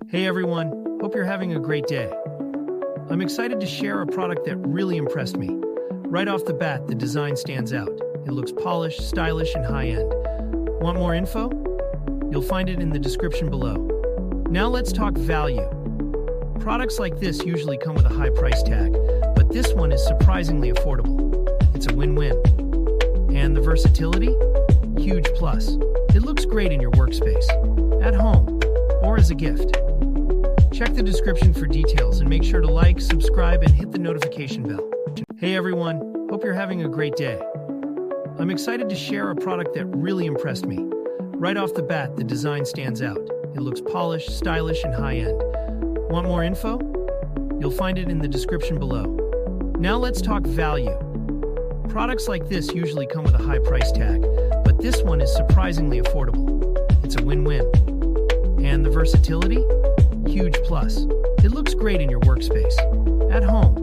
Hey everyone, hope you're having a great day. I'm excited to share a product that really impressed me. Right off the bat, the design stands out. It looks polished, stylish, and high-end. Want more info? You'll find it in the description below. Now let's talk value. Products like this usually come with a high price tag, but this one is surprisingly affordable. It's a win-win. And the versatility? Huge plus. It looks great in your workspace, at home, or as a gift. Check the description for details and make sure to like, subscribe, and hit the notification bell. Hey everyone, hope you're having a great day. I'm excited to share a product that really impressed me. Right off the bat, the design stands out. It looks polished, stylish, and high-end. Want more info? You'll find it in the description below. Now let's talk value. Products like this usually come with a high price tag, but this one is surprisingly affordable. It's a win-win. And the versatility? Huge plus. It looks great in your workspace, at home,